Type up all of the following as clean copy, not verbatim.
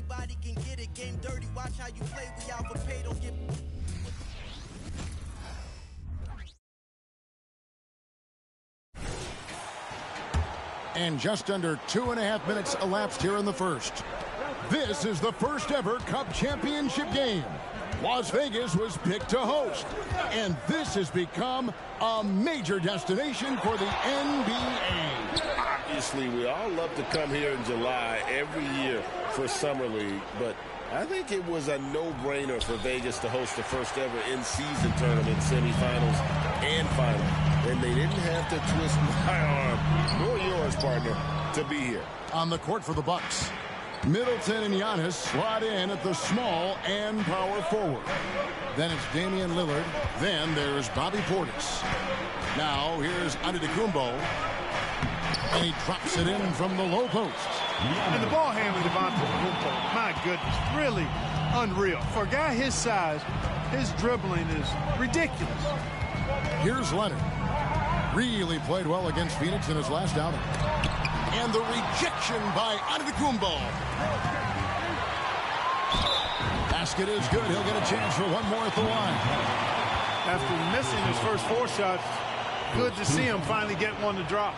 Anybody can get it. Game dirty. Watch how you play. We out for pay. Don't get. And just under 2.5 minutes elapsed here in the first. This is the first ever Cup championship game. Las Vegas was picked to host, and this has become a major destination for the NBA. Obviously, we all love to come here in July every year for Summer League, but I think it was a no-brainer for Vegas to host the first ever in-season tournament, semifinals and final. And they didn't have to twist my arm, nor yours, partner, to be here. On the court for the Bucks, Middleton and Giannis slot in at the small and power forward. Then it's Damian Lillard. Then there's Bobby Portis. Now here's Antetokounmpo. And he drops it in from the low post. And the ball handling of Antetokounmpo, my goodness, really unreal. For a guy his size, his dribbling is ridiculous. Here's Leonard. Really played well against Phoenix in his last outing. And the rejection by Antetokounmpo. Basket is good. He'll get a chance for one more at the line. After missing his first 4 shots, good to see him finally get one to drop.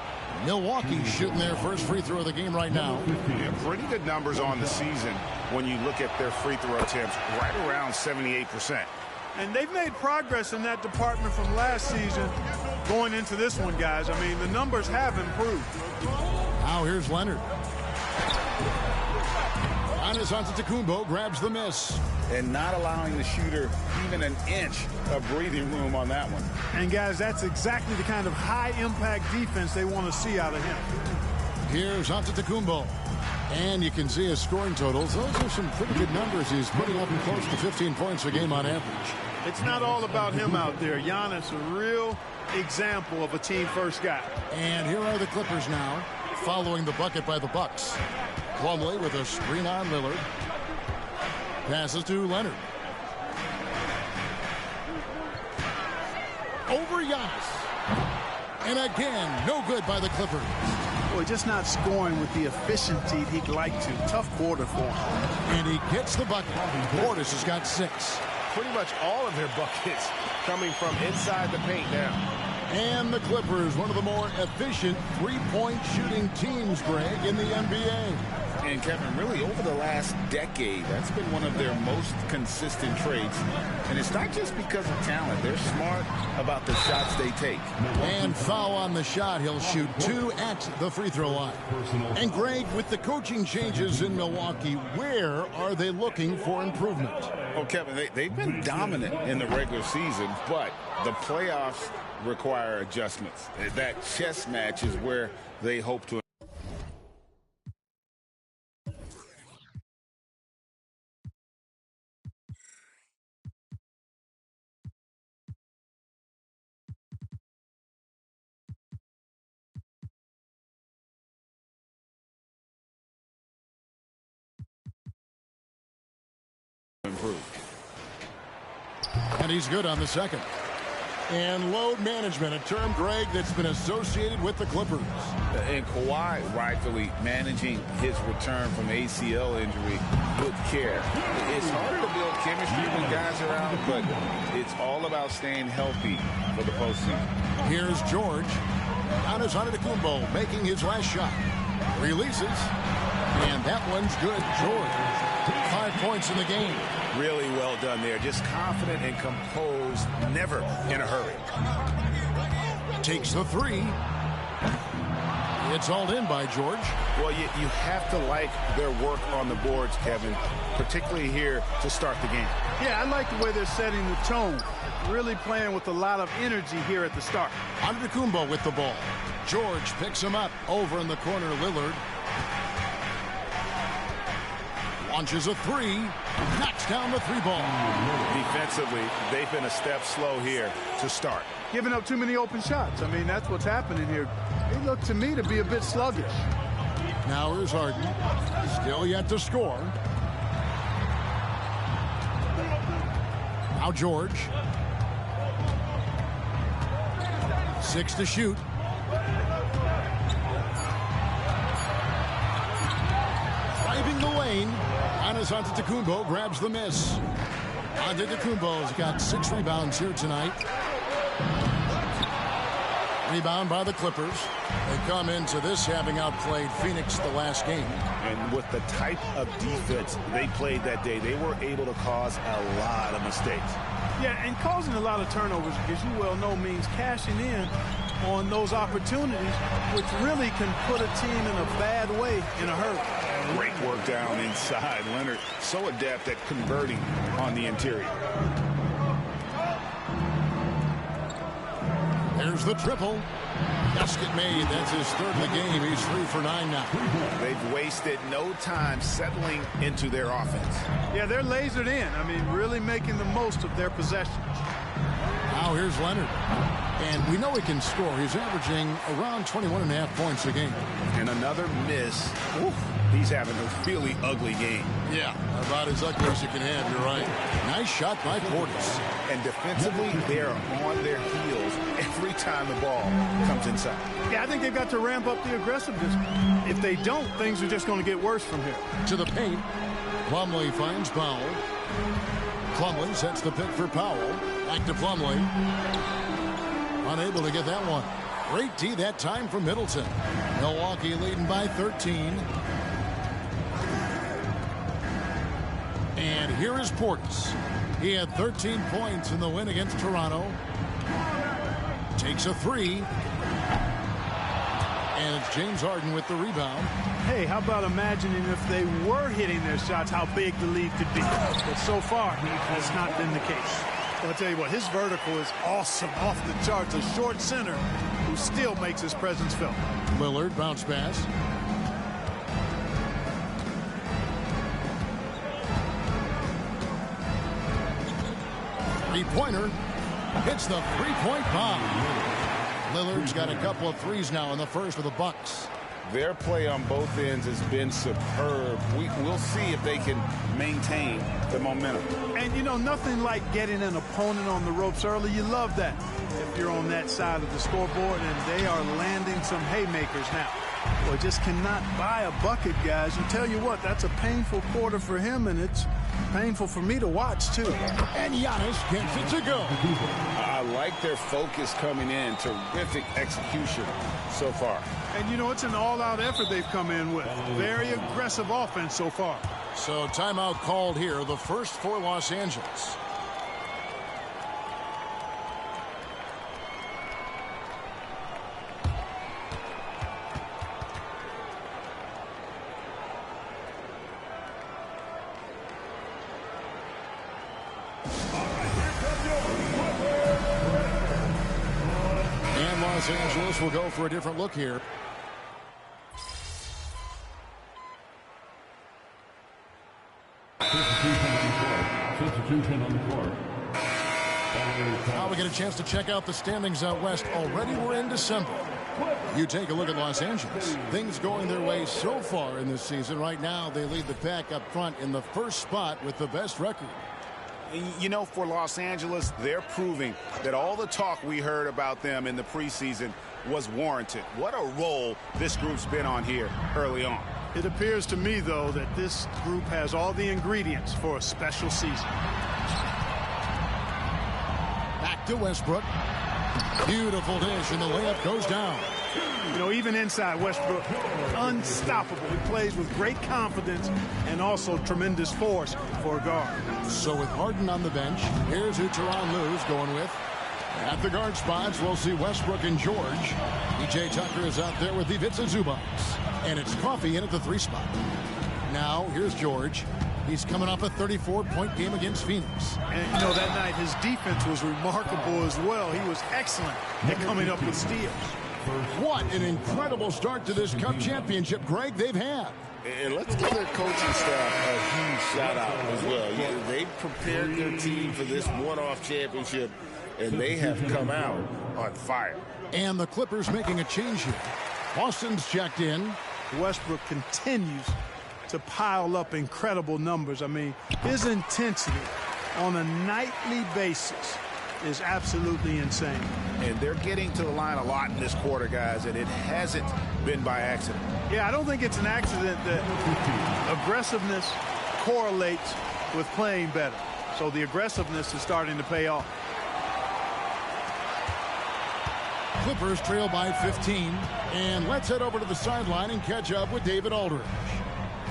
Milwaukee shooting their first free throw of the game right now. Yeah, pretty good numbers on the season when you look at their free throw attempts, right around 78%. And they've made progress in that department from last season going into this one, guys. I mean, the numbers have improved. Now here's Leonard. Giannis Antetokounmpo grabs the miss. And not allowing the shooter even an inch of breathing room on that one. And, guys, that's exactly the kind of high-impact defense they want to see out of him. Here's Antetokounmpo. And you can see his scoring totals. Those are some pretty good numbers. He's putting up close to 15 points a game on average. It's not all about him out there. Giannis, a real example of a team-first guy. And here are the Clippers now, following the bucket by the Bucks. Plumlee with a screen on Lillard. Passes to Leonard. Over Giannis. And again, no good by the Clippers. Boy, just not scoring with the efficiency he'd like to. Tough quarter for him. And he gets the bucket. Portis has got 6. Pretty much all of their buckets coming from inside the paint now. And the Clippers, one of the more efficient three-point shooting teams, Greg, in the NBA. And, Kevin, really over the last decade, that's been one of their most consistent traits. And it's not just because of talent. They're smart about the shots they take. And foul on the shot. He'll shoot 2 at the free throw line. And, Greg, with the coaching changes in Milwaukee, where are they looking for improvement? Oh, Kevin, they've been dominant in the regular season, but the playoffs require adjustments. That chess match is where they hope to improve. And he's good on the second. And load management, a term, Greg, that's been associated with the Clippers. And Kawhi rightfully managing his return from ACL injury with care. It's harder to build chemistry when guys are out, but it's all about staying healthy for the postseason. Here's George. Giannis Antetokounmpo making his last shot. Releases. And that one's good. George, 5 points in the game. Really well done there. Just confident and composed, never in a hurry. Takes the 3. It's hauled in by George. Well, you have to like their work on the boards, Kevin, particularly here to start the game. Yeah, I like the way they're setting the tone. Really playing with a lot of energy here at the start. Antetokounmpo with the ball. George picks him up over in the corner. Lillard launches a 3, knocks down the 3-ball. Defensively, they've been a step slow here to start. Giving up too many open shots. I mean, that's what's happening here. They look to me to be a bit sluggish. Now here's Harden. Still yet to score. Now George. 6 to shoot. Driving the lane. Giannis Antetokounmpo grabs the miss. Antetokounmpo's got 6 rebounds here tonight. Rebound by the Clippers. They come into this having outplayed Phoenix the last game. And with the type of defense they played that day, they were able to cause a lot of mistakes. Yeah, and causing a lot of turnovers, as you well know, means cashing in on those opportunities, which really can put a team in a bad way in a hurry. Great work down inside. Leonard so adept at converting on the interior. There's the triple. Basket made. That's his 3rd of the game. He's 3 for 9 now. They've wasted no time settling into their offense. Yeah, they're lasered in. I mean, really making the most of their possessions. Now here's Leonard. And we know he can score. He's averaging around 21.5 points a game. And another miss. Oof, he's having a really ugly game. Yeah, about as ugly as you can have, you're right. Nice shot by Portis. And defensively, they're on their heels every time the ball comes inside. Yeah, I think they've got to ramp up the aggressiveness. If they don't, things are just going to get worse from here. To the paint. Plumlee finds Powell. Plumlee sets the pick for Powell. Back to Plumlee. Unable to get that one. Great D that time from Middleton. Milwaukee leading by 13. And here is Portis. He had 13 points in the win against Toronto. Takes a 3. And it's James Harden with the rebound. Hey, how about imagining if they were hitting their shots, how big the lead could be. But so far, that's not been the case. Well, I'll tell you what, his vertical is awesome, off the charts. A short center who still makes his presence felt. Lillard, bounce pass. Three-pointer. Hits the three-point bomb. Lillard's got a couple of threes now in the first for the Bucks. Their play on both ends has been superb. We'll see if they can maintain the momentum. And, you know, nothing like getting an opponent on the ropes early. You love that if you're on that side of the scoreboard, and they are landing some haymakers now. Well, just cannot buy a bucket, guys. And tell you what, that's a painful quarter for him, and it's painful for me to watch, too. And Giannis gets it to go. I like their focus coming in. Terrific execution so far. And, you know, it's an all-out effort they've come in with. Very aggressive offense so far. So timeout called here, the first for Los Angeles. And Los Angeles will go for a different look here. Substitution on the court. Now we get a chance to check out the standings out west. Already we're in December. You take a look at Los Angeles. Things going their way so far in this season. Right now they lead the pack up front in the first spot with the best record. You know, for Los Angeles, they're proving that all the talk we heard about them in the preseason was warranted. What a role this group's been on here early on. It appears to me, though, that this group has all the ingredients for a special season. Back to Westbrook. Beautiful dish, and the layup goes down. You know, even inside, Westbrook, unstoppable. He plays with great confidence and also tremendous force for a guard. So with Harden on the bench, here's who Tyronn Lue's going with. At the guard spots, we'll see Westbrook and George. P.J. Tucker is out there with Ivica Zubac. And it's Coffey in at the 3 spot. Now, here's George. He's coming off a 34-point game against Phoenix. And, you know, that night his defense was remarkable as well. He was excellent at coming up with steals. What an incredible start to this Cup championship, Greg, they've had. And let's give their coaching staff a huge shout-out as well. Yeah, they prepared their team for this one-off championship, and they have come out on fire. And the Clippers making a change here. Boston's checked in. Westbrook continues to pile up incredible numbers. I mean, his intensity on a nightly basis is absolutely insane. And they're getting to the line a lot in this quarter, guys, and it hasn't been by accident. Yeah, I don't think it's an accident that aggressiveness, correlates with playing better. So the aggressiveness is starting to pay off. Clippers trail by 15. And let's head over to the sideline and catch up with David Aldridge.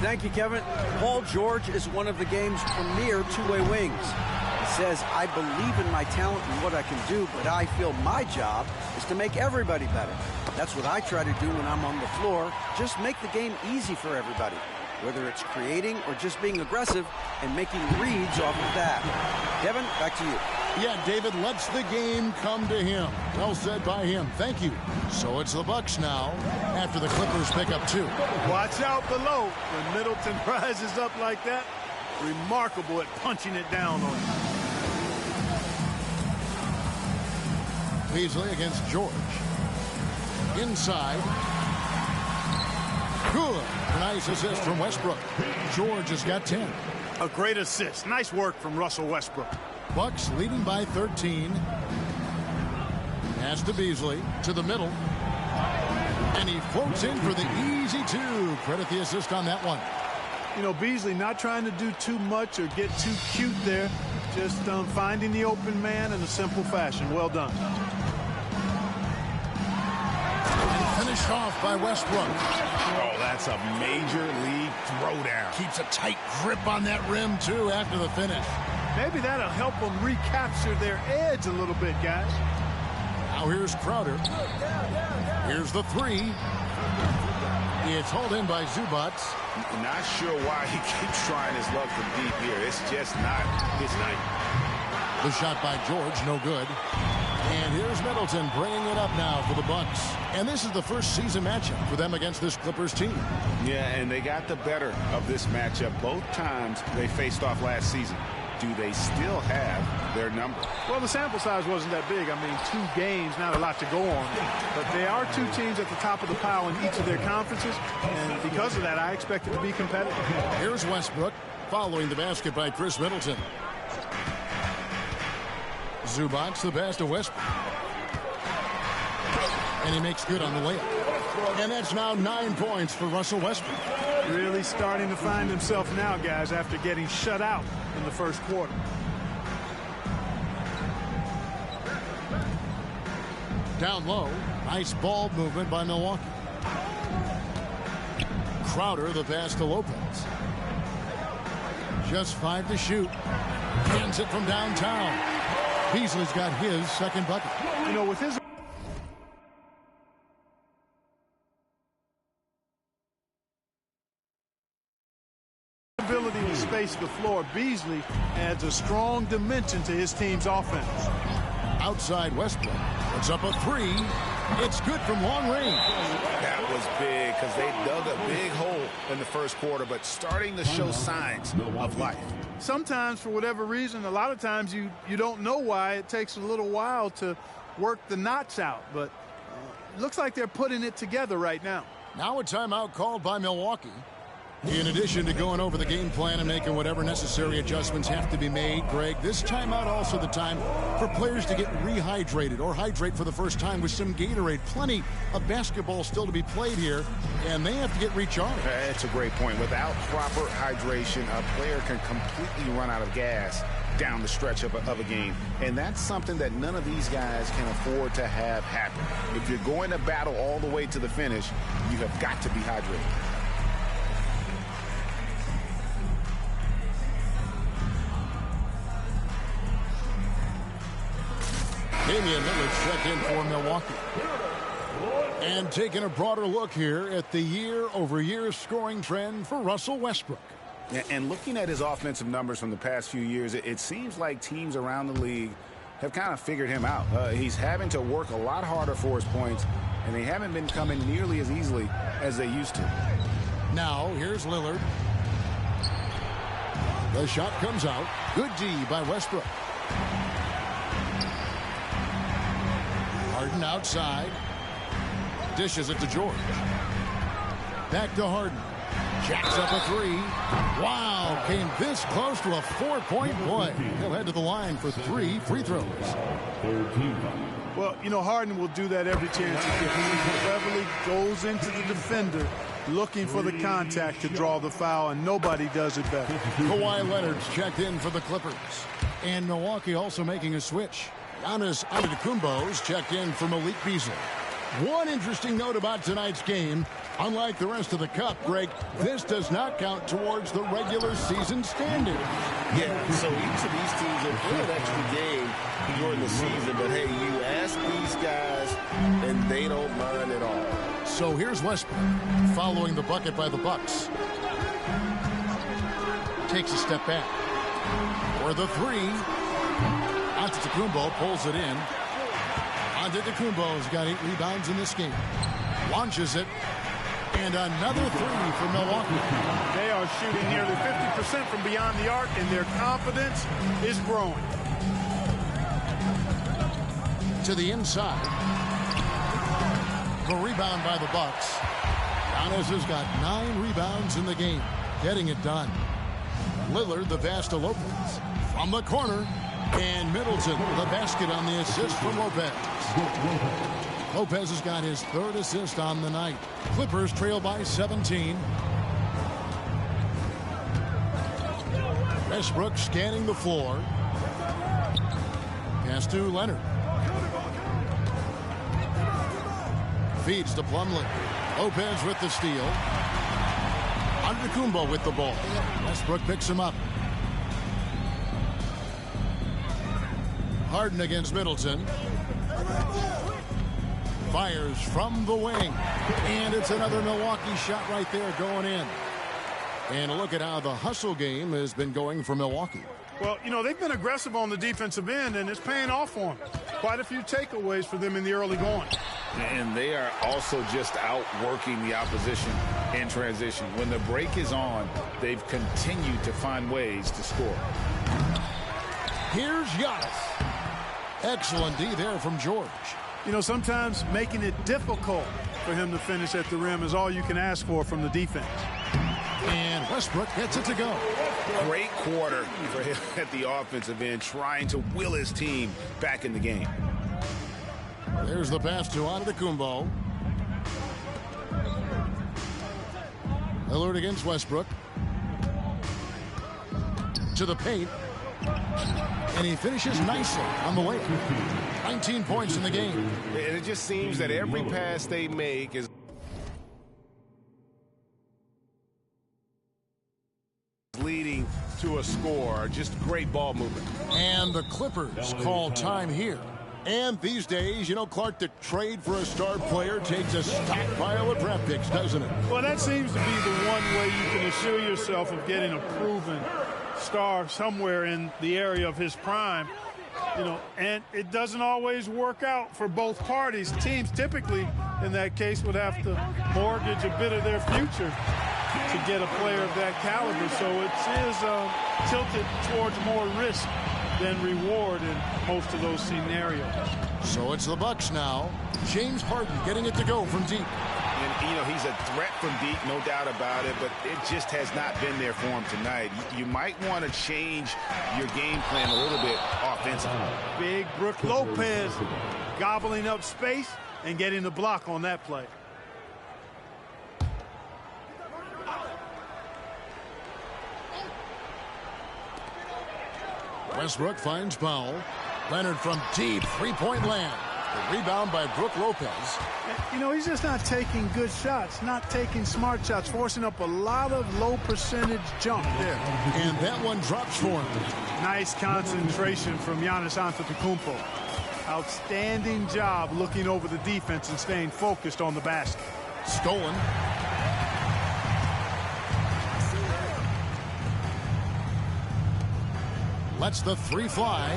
Thank you, Kevin. Paul George is one of the game's premier two-way wings. He says, I believe in my talent and what I can do, but I feel my job is to make everybody better. That's what I try to do when I'm on the floor. Just make the game easy for everybody, whether it's creating or just being aggressive and making reads off of that. Kevin, back to you. Yeah, David lets the game come to him. Well said by him. Thank you. So it's the Bucks now after the Clippers pick up 2. Watch out below. When Middleton rises up like that, remarkable at punching it down on him. Beasley against George. Inside. Good. Nice assist from Westbrook. George has got 10. A great assist. Nice work from Russell Westbrook. Bucks leading by 13. Pass to Beasley to the middle. And he floats in for the easy 2. Credit the assist on that one. You know, Beasley not trying to do too much or get too cute there. Just finding the open man in a simple fashion. Well done. And finished off by Westbrook. Oh, that's a major league throwdown. Keeps a tight grip on that rim, too, after the finish. Maybe that'll help them recapture their edge a little bit, guys. Now here's Crowder. Here's the 3. It's hauled in by Zubac. Not sure why he keeps trying his luck from deep here. It's just not his night. The shot by George, no good. And here's Middleton bringing it up now for the Bucks. And this is the first season matchup for them against this Clippers team. Yeah, and they got the better of this matchup both times they faced off last season. Do they still have their number? Well, the sample size wasn't that big. I mean, 2 games, not a lot to go on. But they are 2 teams at the top of the pile in each of their conferences. And because of that, I expect it to be competitive. Here's Westbrook following the basket by Chris Middleton. Zubac, the pass to Westbrook. And he makes good on the layup. And that's now 9 points for Russell Westbrook. Really starting to find himself now, guys, after getting shut out in the first quarter. Down low, nice ball movement by Milwaukee. Crowder, the pass to Lopez. Just 5 to shoot. Hands it from downtown. Beasley's got his second bucket. You know, with his ability to space the floor, Beasley adds a strong dimension to his team's offense. Outside Westbrook. Puts up a 3. It's good from long range. That was big because they dug a big hole in the first quarter, but starting to show signs of life. Sometimes, for whatever reason, a lot of times you don't know why. It takes a little while to work the knots out, but looks like they're putting it together right now. Now a timeout called by Milwaukee. In addition to going over the game plan and making whatever necessary adjustments have to be made, Greg, this timeout also the time for players to get rehydrated or hydrate for the first time with some Gatorade. Plenty of basketball still to be played here, and they have to get recharged. That's a great point. Without proper hydration, a player can completely run out of gas down the stretch of a game. And that's something that none of these guys can afford to have happen. If you're going to battle all the way to the finish, you have got to be hydrated. Damian Lillard check in for Milwaukee. And taking a broader look here at the year-over-year scoring trend for Russell Westbrook. And looking at his offensive numbers from the past few years, it seems like teams around the league have kind of figured him out. He's having to work a lot harder for his points, and they haven't been coming nearly as easily as they used to. Now, here's Lillard. The shot comes out. Good D by Westbrook. Harden outside. Dishes it to George. Back to Harden. Jacks up a 3. Wow, came this close to a 4-point play. He'll head to the line for 3 free throws. Well, you know, Harden will do that every chance he gets. He cleverly goes into the defender looking for the contact to draw the foul, and nobody does it better. Kawhi Leonard's checked in for the Clippers. And Milwaukee also making a switch. Giannis Antetokounmpo's checked in for Malik Beasley. One interesting note about tonight's game, unlike the rest of the Cup, Greg, this does not count towards the regular season standings. Yeah, so each of these teams have played an extra game during the season, but hey, you ask these guys, and they don't mind at all. So here's Westbrook, following the bucket by the Bucks. Takes a step back. For the three, Antetokounmpo pulls it in. Antetokounmpo's got 8 rebounds in this game. Launches it. And another three for Milwaukee. They are shooting nearly 50% from beyond the arc, and their confidence is growing. To the inside. The rebound by the Bucks. Giannis has got 9 rebounds in the game. Getting it done. Lillard, the pass to Lopez. From the corner. And Middleton, the basket on the assist from Lopez. Lopez has got his 3rd assist on the night. Clippers trail by 17. Westbrook scanning the floor. Pass to Leonard. Feeds to Plumlee. Lopez with the steal. Antetokounmpo with the ball. Westbrook picks him up. Harden against Middleton. Fires from the wing. And it's another Milwaukee shot right there going in. And look at how the hustle game has been going for Milwaukee. Well, you know, they've been aggressive on the defensive end, and it's paying off for them. Quite a few takeaways for them in the early going. And they are also just outworking the opposition in transition. When the break is on, they've continued to find ways to score. Here's Giannis. Excellent D there from George. You know, sometimes making it difficult for him to finish at the rim is all you can ask for from the defense. And Westbrook gets it to go. Great quarter for him at the offensive end, trying to will his team back in the game. There's the pass to Antetokounmpo. Lillard against Westbrook. To the paint. And he finishes nicely on the way. 19 points in the game. And it just seems that every pass they make is leading to a score. Just great ball movement. And the Clippers call time here. And these days, you know, Clark, the trade for a star player takes a stockpile of draft picks, doesn't it? Well, that seems to be the one way you can assure yourself of getting a proven star somewhere in the area of his prime. You know, and it doesn't always work out for both parties. Teams typically, in that case, would have to mortgage a bit of their future to get a player of that caliber. So it is tilted towards more risk than reward in most of those scenarios. So it's the Bucks now. James Harden getting it to go from deep. And, you know, he's a threat from deep, no doubt about it, but it just has not been there for him tonight. You might want to change your game plan a little bit offensively. Big Brook Lopez gobbling up space and getting the block on that play. Westbrook finds Powell. Leonard from deep, three-point land. The rebound by Brook Lopez. You know, he's just not taking good shots, not taking smart shots, forcing up a lot of low percentage jump there. And that one drops for him. Nice concentration from Giannis Antetokounmpo. Outstanding job looking over the defense and staying focused on the basket. Stolen. Lets the three fly.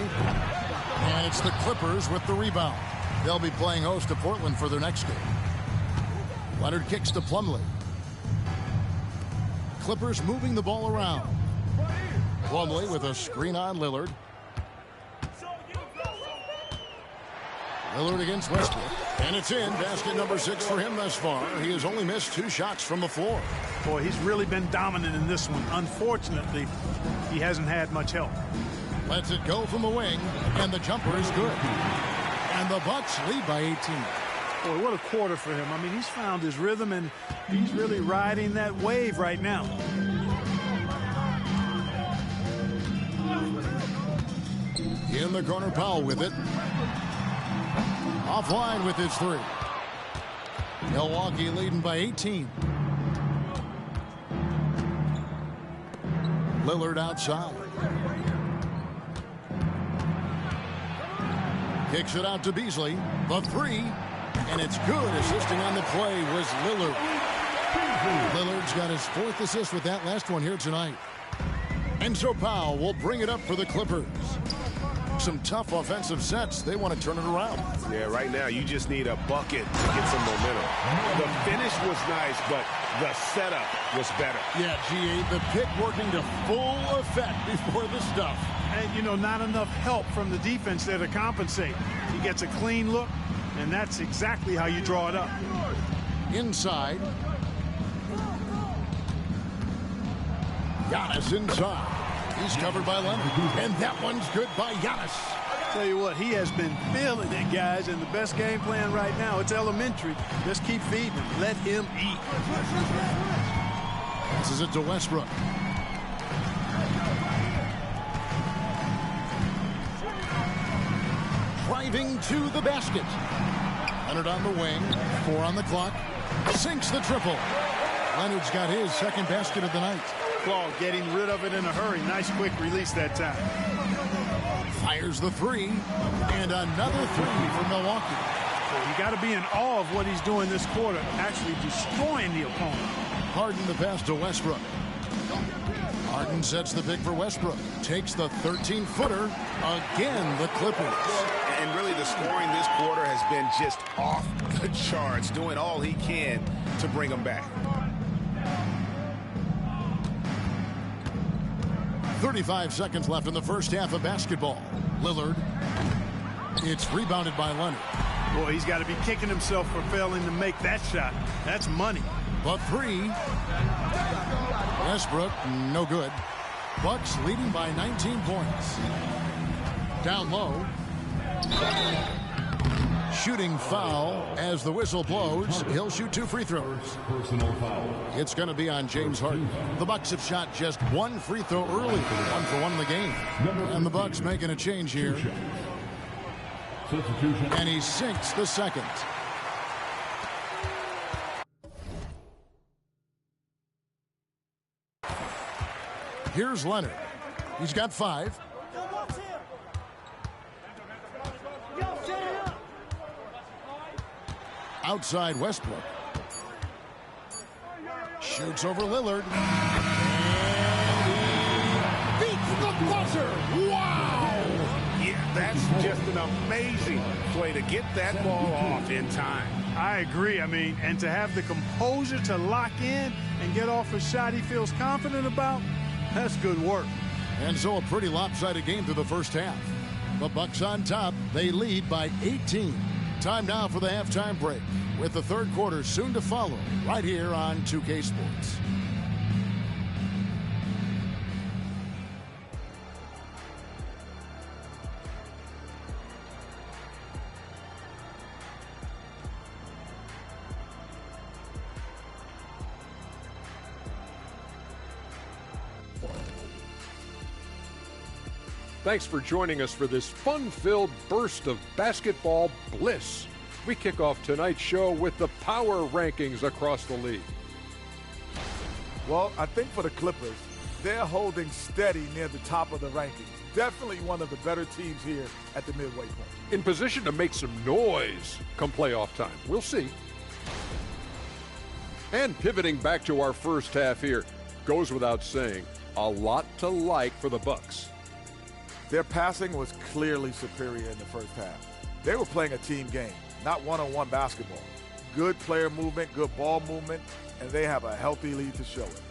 And it's the Clippers with the rebound. They'll be playing host to Portland for their next game. Leonard kicks to Plumlee. Clippers moving the ball around. Plumlee with a screen on Lillard. Lillard against Westbrook. And it's in. Basket number 6 for him thus far. He has only missed 2 shots from the floor. Boy, he's really been dominant in this one. Unfortunately, he hasn't had much help. Lets it go from the wing. And the jumper is good. And the Bucks lead by 18. Boy, what a quarter for him. I mean, he's found his rhythm, and he's really riding that wave right now. In the corner, Powell with it. Offline with his three. Milwaukee leading by 18. Lillard outside. Kicks it out to Beasley. The three. And it's good. Assisting on the play was Lillard. Lillard's got his 4th assist with that last one here tonight. And so Powell will bring it up for the Clippers. Some tough offensive sets. They want to turn it around. Yeah, right now you just need a bucket to get some momentum. The finish was nice, but the setup was better. Yeah, G8, the pick working to full effect before the stuff. And, you know, not enough help from the defense there to compensate. He gets a clean look, and that's exactly how you draw it up. Inside. Giannis inside. He's covered by Leonard. And that one's good by Giannis. Tell you what, he has been feeling it, guys, and the best game plan right now, it's elementary. Just keep feeding him. Let him eat. Passes it to Westbrook. Driving to the basket. Leonard on the wing. 4 on the clock. Sinks the triple. Leonard's got his 2nd basket of the night. Ball getting rid of it in a hurry. Nice quick release that time. Fires the 3. And another 3 for Milwaukee. You got to be in awe of what he's doing this quarter. Actually destroying the opponent. Harden the pass to Westbrook. Harden sets the pick for Westbrook. Takes the 13-footer. Again, the Clippers. And really the scoring this quarter has been just off the charts, doing all he can to bring them back. 35 seconds left in the first half of basketball. Lillard. It's rebounded by Leonard. Boy, he's got to be kicking himself for failing to make that shot. That's money. The 3. Westbrook, no good. Bucks leading by 19 points. Down low. Shooting foul as the whistle blows. He'll shoot 2 free throws. Personal foul. It's going to be on James Harden. The Bucks have shot just 1 free throw early. 1 for 1 in the game. And the Bucks making a change here. Substitution. And he sinks the 2nd. Here's Leonard. He's got 5. Outside Westbrook. Shoots over Lillard. And he beats the buzzer. Wow! Yeah, that's just an amazing play to get that ball off in time. I agree. I mean, and to have the composure to lock in and get off a shot he feels confident about, that's good work. And so a pretty lopsided game through the first half. The Bucks on top. They lead by 18. Time now for the halftime break, with the 3rd quarter soon to follow right here on 2K Sports. Thanks for joining us for this fun-filled burst of basketball bliss. We kick off tonight's show with the power rankings across the league. Well, I think for the Clippers, they're holding steady near the top of the rankings. Definitely one of the better teams here at the midway point. In position to make some noise come playoff time. We'll see. And pivoting back to our first half here, goes without saying, a lot to like for the Bucks. Their passing was clearly superior in the first half. They were playing a team game, not one-on-one basketball. Good player movement, good ball movement, and they have a healthy lead to show it.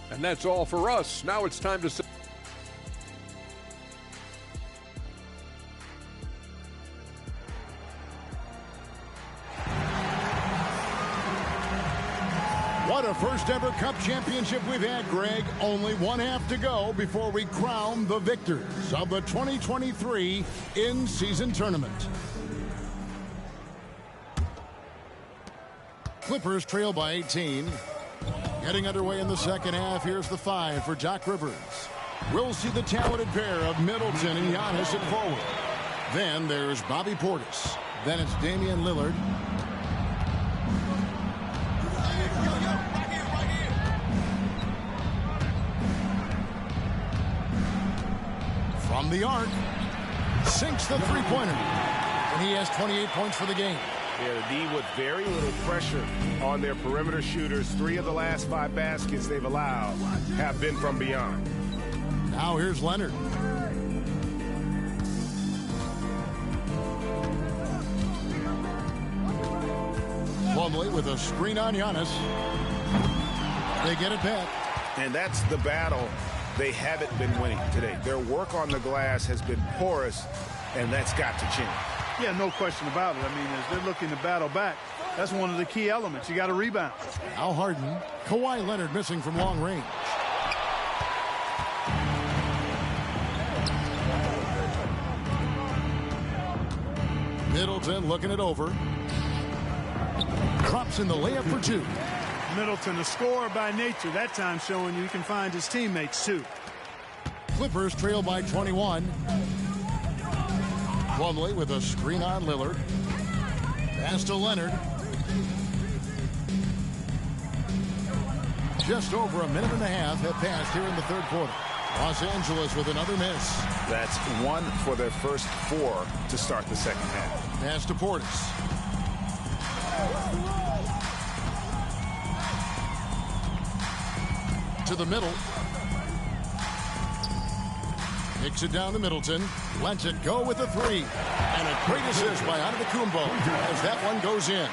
And that's all for us. Now it's time to say What a first-ever Cup championship we've had, Greg. Only one half to go before we crown the victors of the 2023 in-season tournament. Clippers trail by 18. Getting underway in the second half, here's the 5 for Doc Rivers. We'll see the talented pair of Middleton and Giannis at forward. Then there's Bobby Portis. Then it's Damian Lillard. From the arc, sinks the three-pointer. And he has 28 points for the game. Yeah, the D with very little pressure on their perimeter shooters. 3 of the last 5 baskets they've allowed have been from beyond. Now here's Leonard. Plumlee with a screen on Giannis. They get it back. And that's the battle they haven't been winning today. Their work on the glass has been porous, and that's got to change. Yeah, no question about it. I mean, as they're looking to battle back, that's one of the key elements. You got to rebound. Now Harden. Kawhi Leonard missing from long range. Middleton looking it over. Drops in the layup for 2. Middleton, a scorer by nature, that time showing you can find his teammates too. Clippers trail by 21. Plumlee with a screen on Lillard. Pass to Leonard. Just over a minute and a half have passed here in the third quarter. Los Angeles with another miss. That's 1 for their first 4 to start the second half. Pass to Portis. To the middle. Kicks it down to Middleton. Lets it go with a 3. And a great assist by Antetokounmpo as that one goes in.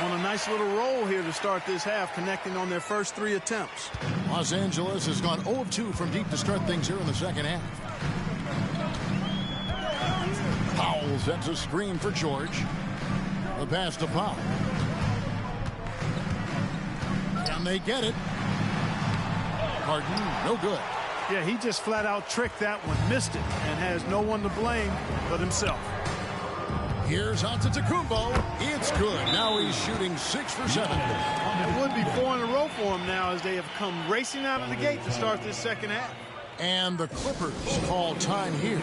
On a nice little roll here to start this half, connecting on their first 3 attempts. Los Angeles has gone 0 of 2 from deep to start things here in the second half. Powell sets a screen for George. The pass to Powell. And they get it. Harden, no good. Yeah, he just flat out tricked that one, missed it, and has no one to blame but himself. Here's Antetokounmpo. It's good. Now he's shooting 6 for 7. It would be 4 in a row for him now as they have come racing out of the gate to start this second half. And the Clippers call time here.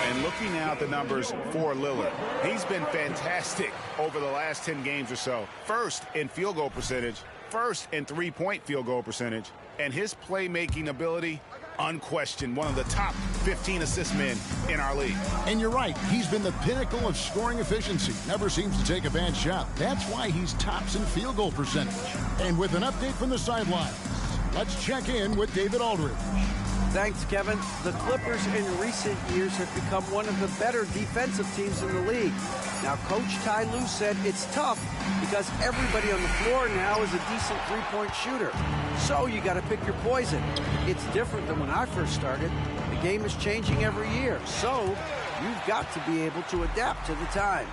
And looking now at the numbers for Lillard, he's been fantastic over the last 10 games or so. First in field goal percentage, first in three-point field goal percentage, and his playmaking ability, unquestioned, one of the top 15 assist men in our league. And you're right, he's been the pinnacle of scoring efficiency. Never seems to take a bad shot. That's why he's tops in field goal percentage. And with an update from the sidelines, let's check in with David Aldridge. Thanks, Kevin. The Clippers in recent years have become one of the better defensive teams in the league. Now, Coach Ty Lue said it's tough because everybody on the floor now is a decent three-point shooter. So you got to pick your poison. It's different than when I first started. The game is changing every year. So you've got to be able to adapt to the times.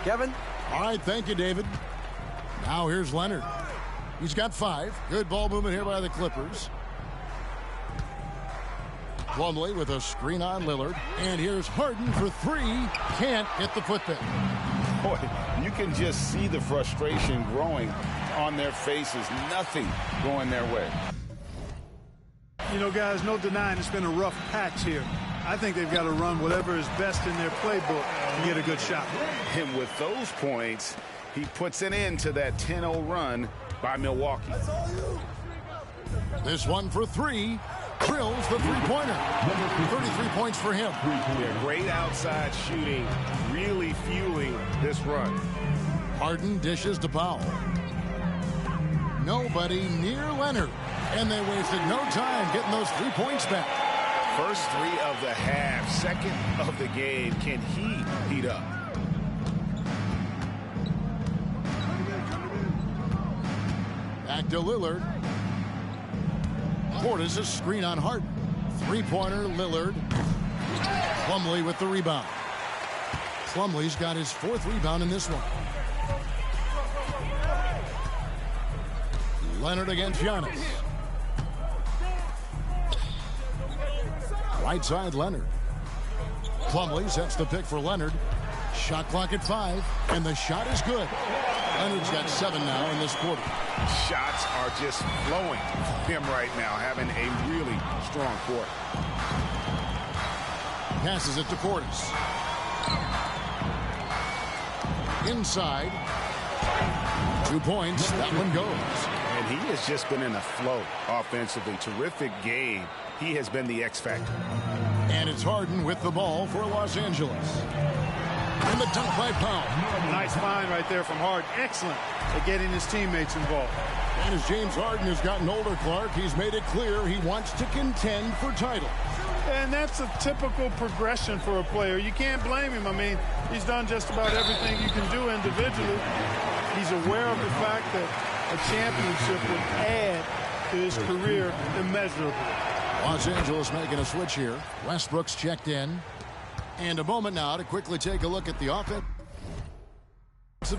Kevin? All right, thank you, David. Now here's Leonard. He's got 5. Good ball movement here by the Clippers. Plumlee with a screen on Lillard. And here's Harden for 3. Can't hit the putback. Boy, you can just see the frustration growing on their faces. Nothing going their way. You know, guys, no denying it's been a rough patch here. I think they've got to run whatever is best in their playbook and get a good shot. And with those points, he puts an end to that 10-0 run by Milwaukee. This one for 3. Drills the three-pointer. 33 points for him. Yeah, great outside shooting, really fueling this run. Harden dishes to Powell. Nobody near Leonard. And they wasted no time getting those 3 points back. First 3 of the half, second of the game. Can he heat up? Back to Lillard. Portis' screen on Harden. Three-pointer, Lillard. Plumlee with the rebound. Plumlee's got his 4th rebound in this one. Leonard against Giannis. Right side, Leonard. Plumlee sets the pick for Leonard. Shot clock at 5, and the shot is good. Leonard's got 7 now in this quarter. Shots are just flowing from him right now, having a really strong quarter. Passes it to Portis. Inside. 2 points. That one goes. And he has just been in a flow offensively. Terrific game. He has been the X factor. And it's Harden with the ball for Los Angeles. And the dunk by Powell. Nice find right there from Harden. Excellent at getting his teammates involved. And as James Harden has gotten older, Clark, he's made it clear he wants to contend for titles. And that's a typical progression for a player. You can't blame him. I mean, he's done just about everything you can do individually. He's aware of the fact that a championship would add to his career immeasurably. Los Angeles making a switch here. Westbrook's checked in. And a moment now to quickly take a look at the offensive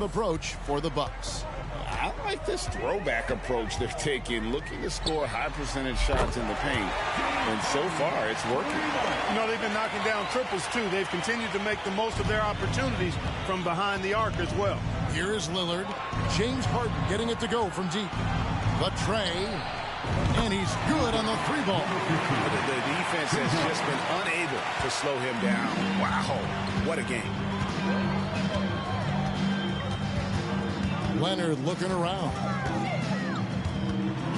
approach for the Bucks. I like this throwback approach they're taking, looking to score high percentage shots in the paint. And so far, it's working. You know, they've been knocking down triples, too. They've continued to make the most of their opportunities from behind the arc as well. Here is Lillard. James Harden getting it to go from deep. The tray. And he's good on the 3-ball. The defense has just been unable to slow him down. Wow, what a game. Leonard looking around.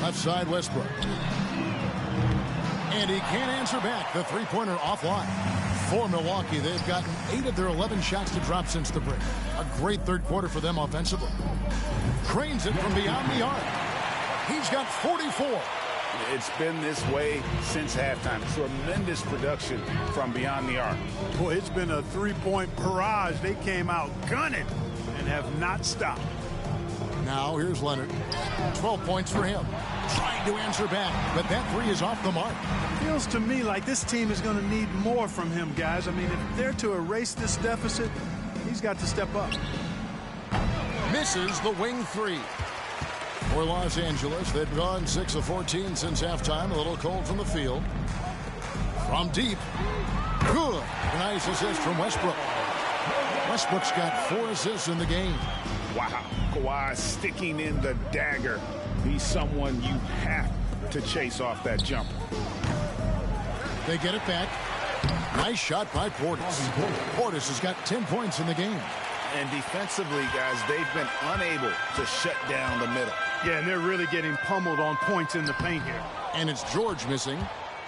Left side, Westbrook. And he can't answer back. The 3-pointer offline. For Milwaukee, they've gotten 8 of their 11 shots to drop since the break. A great third quarter for them offensively. Cranes it from beyond the arc. He's got 44. It's been this way since halftime. Tremendous production from beyond the arc. Boy, it's been a 3-point barrage. They came out gunning and have not stopped. Now here's Leonard. 12 points for him. Trying to answer back, but that 3 is off the mark. Feels to me like this team is going to need more from him, guys. I mean, if they're to erase this deficit, he's got to step up. Misses the wing 3. For Los Angeles, they've gone 6 of 14 since halftime. A little cold from the field. From deep. Good. Nice assist from Westbrook. Westbrook's got 4 assists in the game. Wow. Kawhi sticking in the dagger. He's someone you have to chase off that jumper. They get it back. Nice shot by Portis. Portis has got 10 points in the game. And defensively, guys, they've been unable to shut down the middle. Yeah, and they're really getting pummeled on points in the paint here. And it's George missing.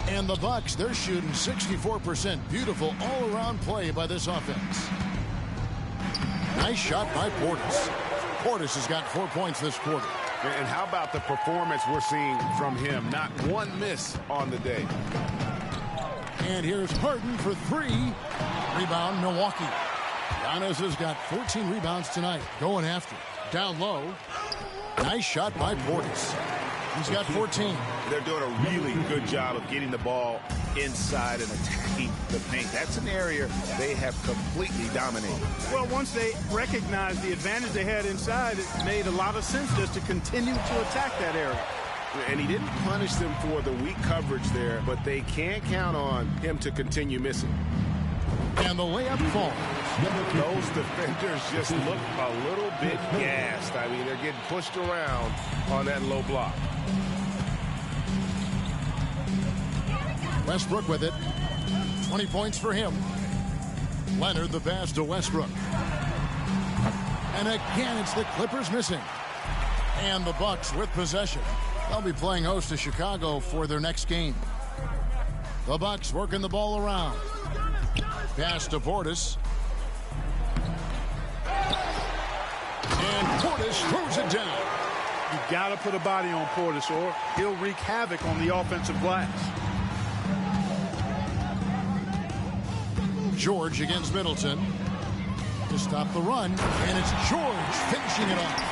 And the Bucks, they're shooting 64%. Beautiful all-around play by this offense. Nice shot by Portis. Portis has got 4 points this quarter. And how about the performance we're seeing from him? Not one miss on the day. And here's Harden for 3. Rebound, Milwaukee. Giannis has got 14 rebounds tonight. Going after. Down low. Nice shot by Portis. He's got 14. They're doing a really good job of getting the ball inside and attacking the paint. That's an area they have completely dominated. Well, once they recognized the advantage they had inside, it made a lot of sense just to continue to attack that area. And he didn't punish them for the weak coverage there, but they can't count on him to continue missing. And the layup falls. Those defenders just look a little bit gassed. I mean, they're getting pushed around on that low block. Westbrook with it. 20 points for him. Leonard the pass to Westbrook. And again, it's the Clippers missing. And the Bucks with possession. They'll be playing host to Chicago for their next game. The Bucks working the ball around. Pass to Portis. And Portis throws it down. You got to put a body on Portis or he'll wreak havoc on the offensive glass. George against Middleton to stop the run, and it's George finishing it off.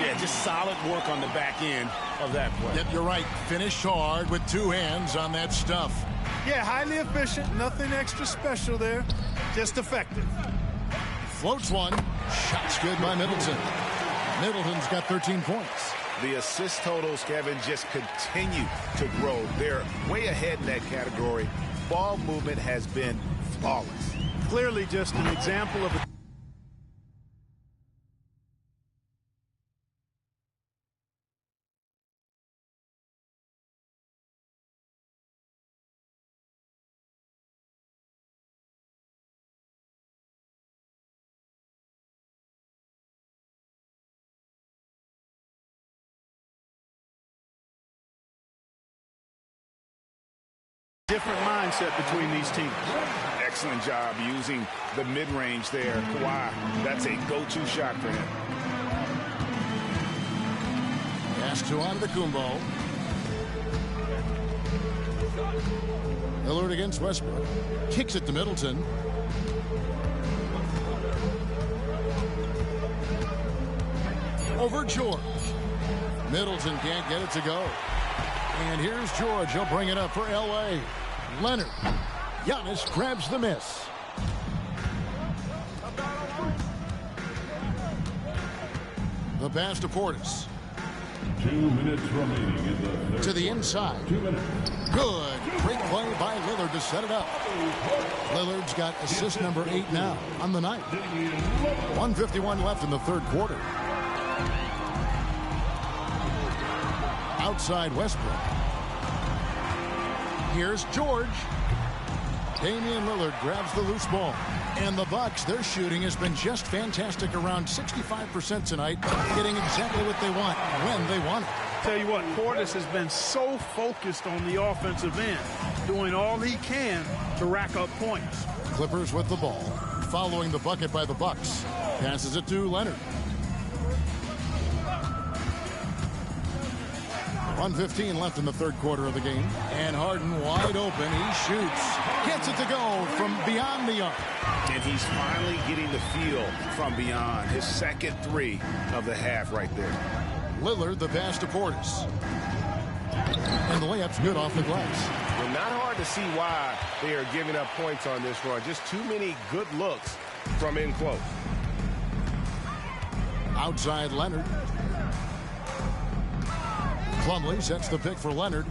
Yeah, just solid work on the back end of that play. Yep, you're right. Finished hard with two hands on that stuff. Yeah, highly efficient. Nothing extra special there. Just effective. Floats one. Shot's good by Middleton. Middleton's got 13 points. The assist totals, Kevin, just continue to grow. They're way ahead in that category. Ball movement has been flawless. Clearly just an example of a different mindset between these teams. Excellent job using the mid-range there. Kawhi, that's a go-to shot for him. Pass to Antetokounmpo. Lillard against Westbrook. Kicks it to Middleton. Over George. Middleton can't get it to go. And here's George. He'll bring it up for L.A. Leonard. Giannis grabs the miss. The pass to Portis. 2 minutes remaining in the third. To the inside. 2 minutes. Good. Great play by Lillard to set it up. Lillard's got assist number 8 now on the night. 1:51 left in the third quarter. Outside Westbrook. Here's George. Damian Lillard grabs the loose ball. And the Bucks, their shooting has been just fantastic, around 65% tonight, getting exactly what they want when they want it. Tell you what, Portis has been so focused on the offensive end, doing all he can to rack up points. Clippers with the ball, following the bucket by the Bucks. Passes it to Leonard. 1:15 left in the third quarter of the game. And Harden wide open. He shoots. Gets it to go from beyond the arc. And he's finally getting the feel from beyond. His second three of the half right there. Lillard, the pass to Portis. And the layup's good off the glass. Well, not hard to see why they are giving up points on this run. Just too many good looks from in close. Outside Leonard. Plumlee sets the pick for Leonard.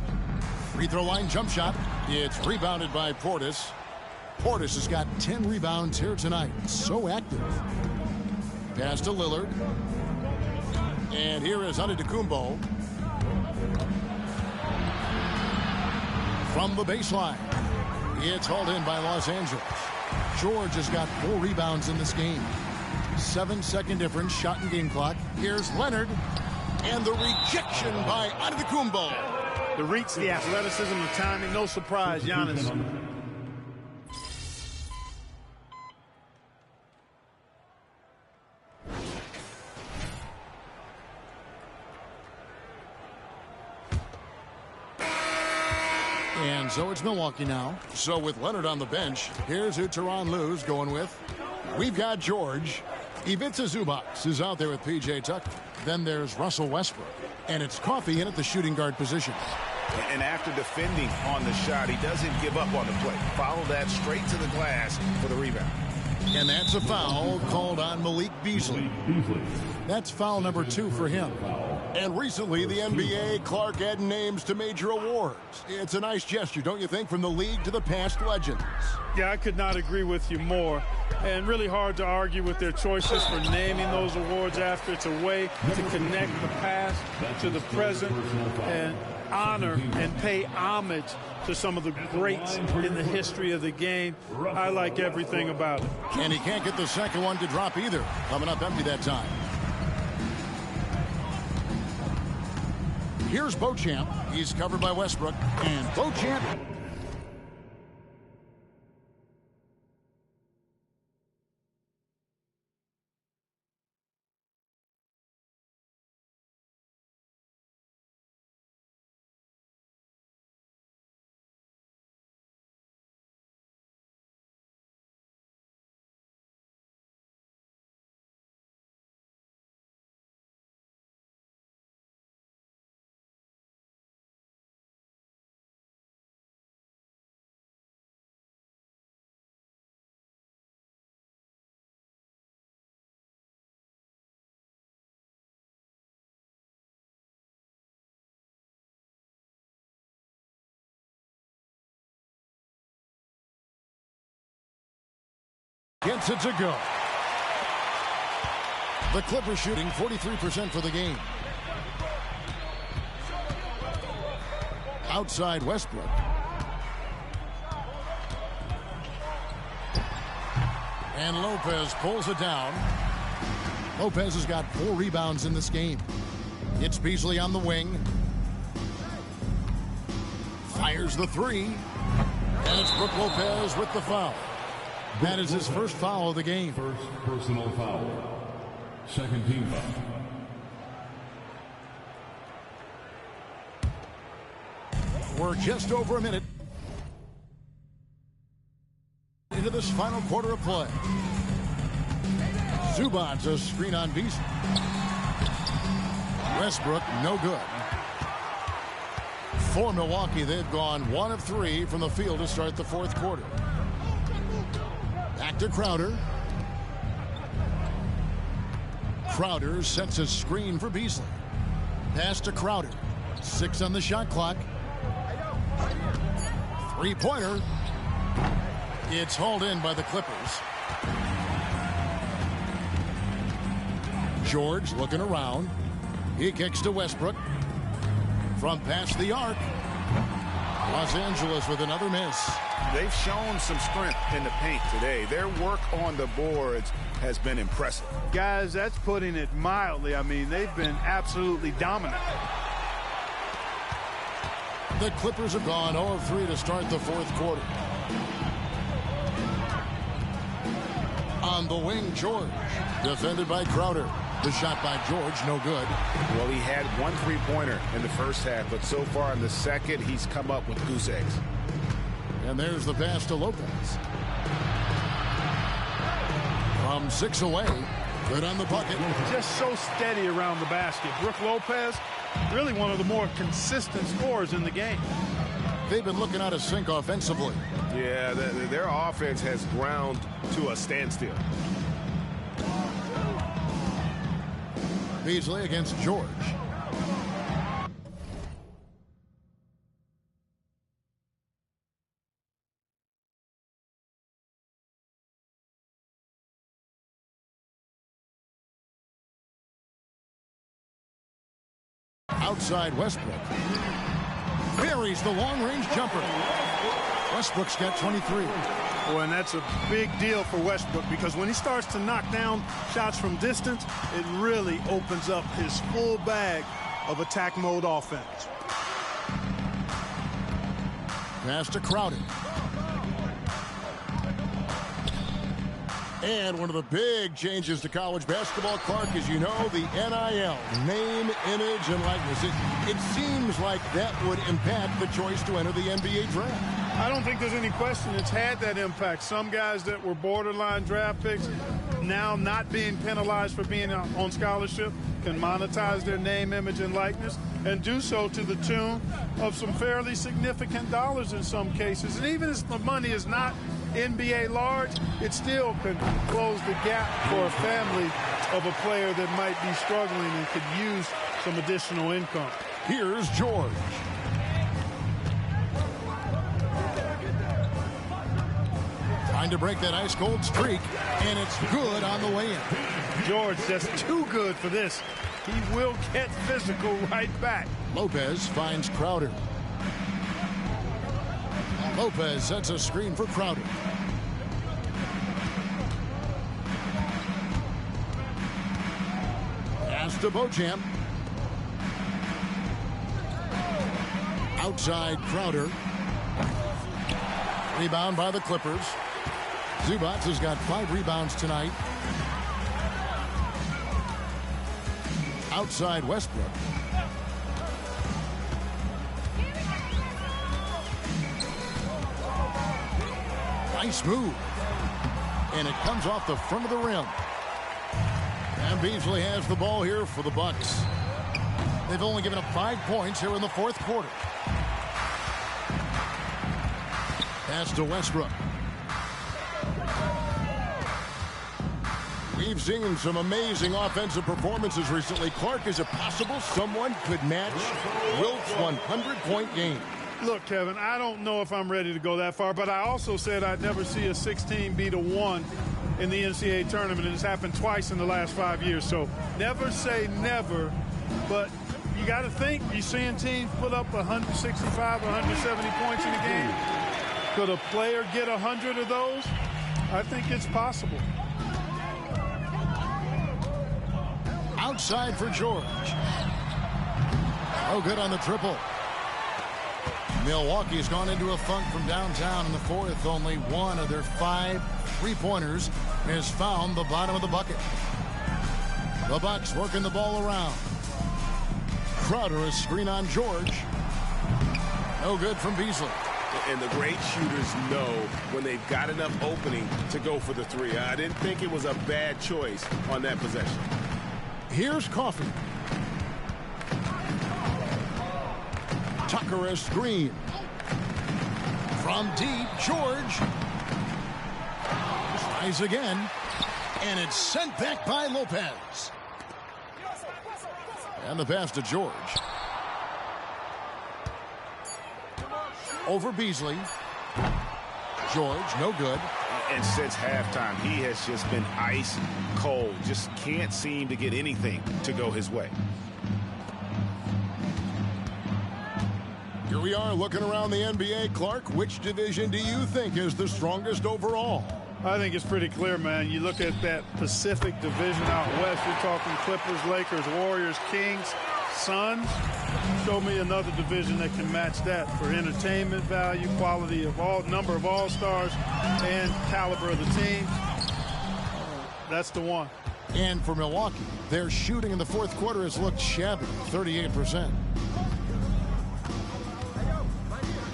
Free throw line jump shot. It's rebounded by Portis. Portis has got 10 rebounds here tonight. So active. Pass to Lillard. And here is Antetokounmpo. From the baseline. It's hauled in by Los Angeles. George has got 4 rebounds in this game. 7-second difference, shot and game clock. Here's Leonard. And the rejection by Antetokounmpo. The reach, the athleticism, the timing, no surprise, Giannis. And so it's Milwaukee now. So with Leonard on the bench, here's who Tyronn Lue's going with. We've got George. Ivica Zubac is out there with P.J. Tucker. Then there's Russell Westbrook. And it's Coffey in at the shooting guard position. And after defending on the shot, he doesn't give up on the play. Follow that straight to the glass for the rebound. And that's a foul called on Malik Beasley. That's foul number 2 for him. And recently, the NBA, Clark adding names to major awards. It's a nice gesture, don't you think, from the league to the past legends? Yeah, I could not agree with you more. And really hard to argue with their choices for naming those awards after. It's a way to connect the past to the present and honor and pay homage to some of the greats in the history of the game. I like everything about it. And he can't get the second one to drop either. Coming up empty that time. Here's Beauchamp. He's covered by Westbrook. And Beauchamp Gets it to go. The Clippers shooting 43% for the game. Outside Westbrook. And Lopez pulls it down. Lopez has got 4 rebounds in this game. It's Beasley on the wing. Fires the 3. And it's Brook Lopez with the foul. That is his first foul of the game. First personal foul. Second team foul. We're just over a minute into this final quarter of play. Zubac's a screen on Beasley. Westbrook, no good. For Milwaukee, they've gone 1 of 3 from the field to start the fourth quarter. Back to Crowder. Crowder sets a screen for Beasley. Pass to Crowder. 6 on the shot clock. 3-pointer. It's hauled in by the Clippers. George looking around. He kicks to Westbrook. From past the arc. Los Angeles with another miss. They've shown some strength in the paint today. Their work on the boards has been impressive. Guys, that's putting it mildly. I mean, they've been absolutely dominant. The Clippers have gone 0 of 3 to start the fourth quarter. On the wing, George. Defended by Crowder. The shot by George, no good. Well, he had 1 3-pointer in the first half, but so far in the second, he's come up with goose eggs. And there's the pass to Lopez. From 6 away. Good on the bucket. Just so steady around the basket. Brook Lopez, really one of the more consistent scorers in the game. They've been looking out of sync offensively. Yeah, their offense has ground to a standstill. Beasley against George. Outside Westbrook. Buries the long-range jumper. Westbrook's got 23. Well, and that's a big deal for Westbrook because when he starts to knock down shots from distance, it really opens up his full bag of attack mode offense. Pass to Crowder. And one of the big changes to college basketball, Clark, as you know, the NIL, name, image, and likeness. It seems like that would impact the choice to enter the NBA draft. I don't think there's any question it's had that impact. Some guys that were borderline draft picks now not being penalized for being on scholarship can monetize their name, image, and likeness and do so to the tune of some fairly significant dollars in some cases. And even if the money is not NBA large, it still could close the gap for a family of a player that might be struggling and could use some additional income. Here's George. Trying to break that ice-cold streak, and it's good on the way in. George just too good for this. He will get physical right back. Lopez finds Crowder. Lopez sets a screen for Crowder. Pass to Beauchamp. Outside Crowder. Rebound by the Clippers. Zubac has got 5 rebounds tonight. Outside Westbrook. Nice move. And it comes off the front of the rim. And Beasley has the ball here for the Bucks. They've only given up 5 points here in the fourth quarter. Pass to Westbrook. We've seen some amazing offensive performances recently. Clark, is it possible someone could match Wilt's 100-point game? Look, Kevin, I don't know if I'm ready to go that far, but I also said I'd never see a 16 beat a 1 in the NCAA tournament. It's happened twice in the last 5 years. So never say never, but you got to think you're seeing teams put up 165, 170 points in a game. Could a player get 100 of those? I think it's possible. Outside for George. Oh, good on the triple. Milwaukee's gone into a funk from downtown in the fourth. Only one of their 5 3-pointers has found the bottom of the bucket. The Bucks working the ball around. Crowder, a screen on George. No good from Beasley. And the great shooters know when they've got enough opening to go for the 3. I didn't think it was a bad choice on that possession. Here's Coffey. Tucker a screen. From deep, George. Tries again. And it's sent back by Lopez. And the pass to George. Over Beasley. George, no good. And since halftime, he has just been ice cold. Just can't seem to get anything to go his way. Here we are looking around the NBA. Clark, which division do you think is the strongest overall? I think it's pretty clear, man. You look at that Pacific division out west, you're talking Clippers, Lakers, Warriors, Kings, Suns. Show me another division that can match that for entertainment value, quality of number of all-stars, and caliber of the team. That's the one. And for Milwaukee, their shooting in the fourth quarter has looked shabby, 38%.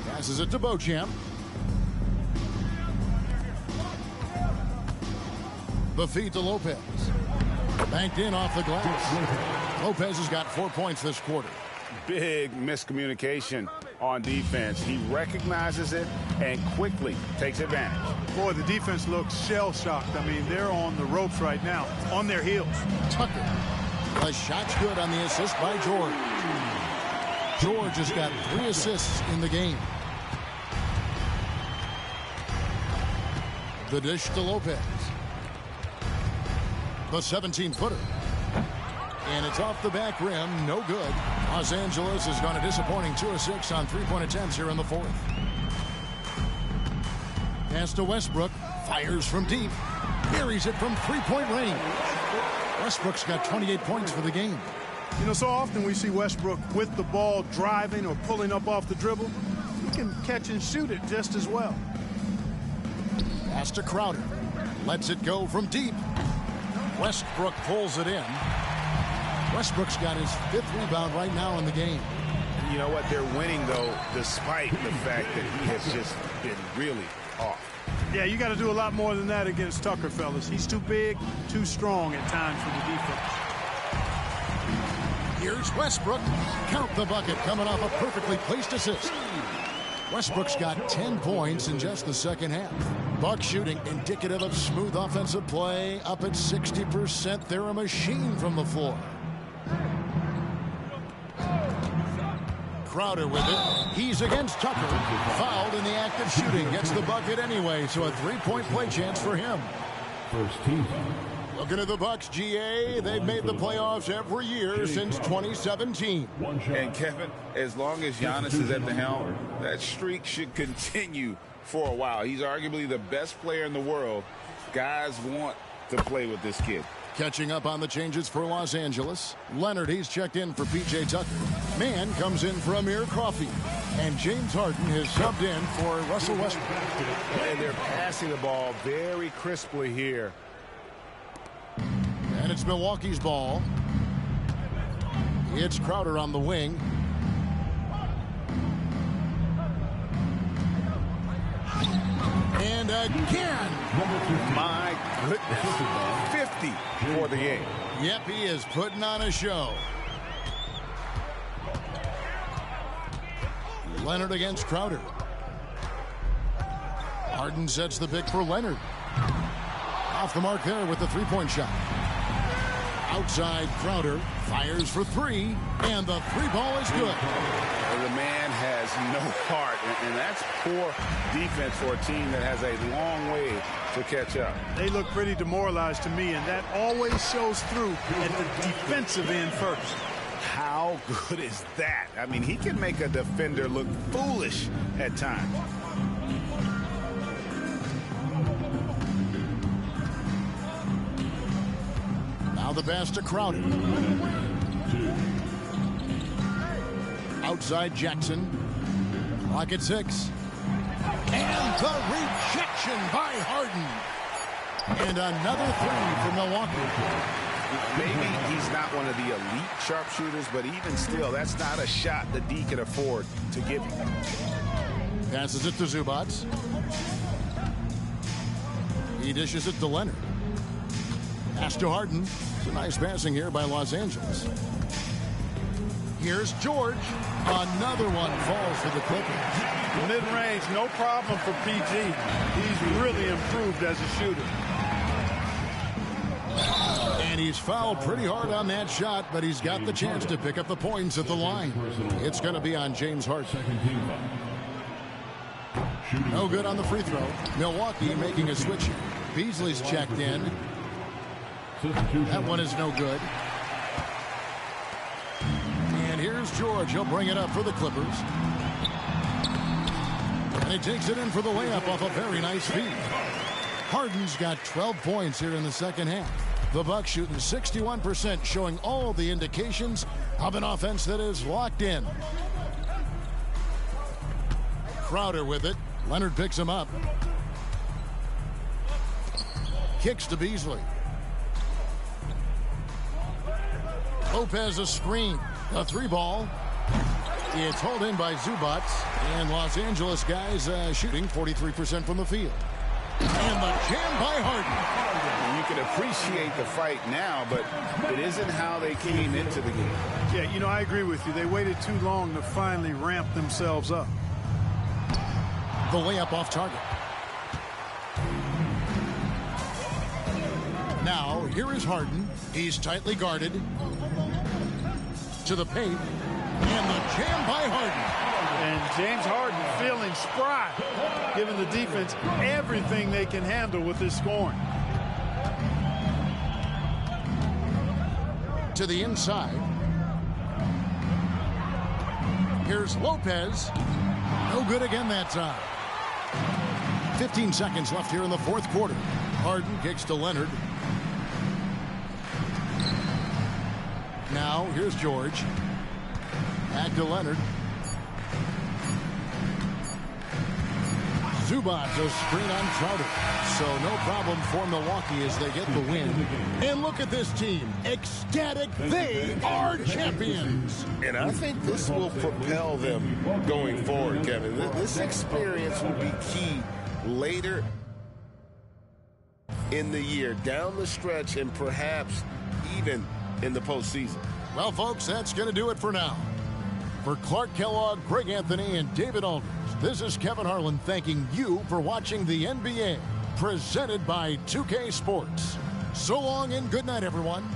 Passes it to Beauchamp. The feed to Lopez. Banked in off the glass. Lopez has got 4 points this quarter. Big miscommunication on defense. He recognizes it and quickly takes advantage. Boy, the defense looks shell-shocked. I mean, they're on the ropes right now, on their heels. Tucker. The shot's good on the assist by George. George has got 3 assists in the game. The dish to Lopez. The 17-footer. And it's off the back rim. No good. Los Angeles has gone a disappointing 2 of 6 on 3-point attempts here in the fourth. Pass to Westbrook. Fires from deep. Buries it from 3-point range. Westbrook's got 28 points for the game. You know, so often we see Westbrook with the ball driving or pulling up off the dribble. He can catch and shoot it just as well. Pass to Crowder. Lets it go from deep. Westbrook pulls it in. Westbrook's got his 5th rebound right now in the game. You know what? They're winning, though, despite the fact that he has just been really off. Yeah, you got to do a lot more than that against Tucker, fellas. He's too big, too strong at times for the defense. Here's Westbrook. Count the bucket coming off a perfectly placed assist. Westbrook's got 10 points in just the second half. Bucks shooting indicative of smooth offensive play, up at 60%. They're a machine from the floor. Crowder with it. He's against Tucker. Fouled in the act of shooting. Gets the bucket anyway, so a 3-point play chance for him. First team. Looking at the Bucks, GA, they've made the playoffs every year since 2017. And Kevin, as long as Giannis is at the helm, that streak should continue for a while. He's arguably the best player in the world. Guys want to play with this kid. Catching up on the changes for Los Angeles. Leonard, he's checked in for P.J. Tucker. Mann comes in for Amir Coffey. And James Harden has subbed in for Russell Westbrook. And they're passing the ball very crisply here. And it's Milwaukee's ball. It's Crowder on the wing. And again. My goodness. 50 for the game. Yep, he is putting on a show. Leonard against Crowder. Harden sets the pick for Leonard. Off the mark there with the 3-point shot. Outside, Crowder fires for 3, and the 3 ball is good. The man has no heart, and that's poor defense for a team that has a long way to catch up. They look pretty demoralized to me, and that always shows through at the defensive end first. How good is that? I mean, he can make a defender look foolish at times. Now the pass to Crowder. Outside Jackson. Clock at 6. And the rejection by Harden. And another three for Milwaukee. Maybe he's not one of the elite sharpshooters, but even still, that's not a shot that D can afford to give him. Passes it to Zubac. He dishes it to Leonard. Pass to Harden. It's a nice passing here by Los Angeles. Here's George. Another one falls for the Clippers. Mid-range, no problem for PG. He's really improved as a shooter. And he's fouled pretty hard on that shot, but he's got the chance to pick up the points at the line. It's going to be on James Harden. No good on the free throw. Milwaukee making a switch here. Beasley's checked in. That one is no good. And here's George. He'll bring it up for the Clippers. And he takes it in for the layup off a very nice feed. Harden's got 12 points here in the second half. The Bucks shooting 61%, showing all the indications of an offense that is locked in. Crowder with it. Leonard picks him up. Kicks to Beasley. Lopez a screen. A three ball. It's hauled in by Zubac. And Los Angeles guys shooting 43% from the field. And the jam by Harden. You can appreciate the fight now, but it isn't how they came into the game. Yeah, you know, I agree with you. They waited too long to finally ramp themselves up. The layup off target. Now, here is Harden. He's tightly guarded. To the paint. And the jam by Harden. And James Harden feeling spry, giving the defense everything they can handle with his scoring. To the inside. Here's Lopez. No good again that time. 15 seconds left here in the fourth quarter. Harden kicks to Leonard. Now, here's George. Back to Leonard. Zubac, a screen on Crowder. So no problem for Milwaukee as they get the win. And look at this team. Ecstatic. They are champions. And I think this will propel them going forward, Kevin. This experience will be key later in the year, down the stretch, and perhaps even in the postseason. Well, folks, that's going to do it for now. For Clark Kellogg, Greg Anthony, and David Aldridge, this is Kevin Harlan thanking you for watching the NBA, presented by 2K Sports. So long and good night, everyone.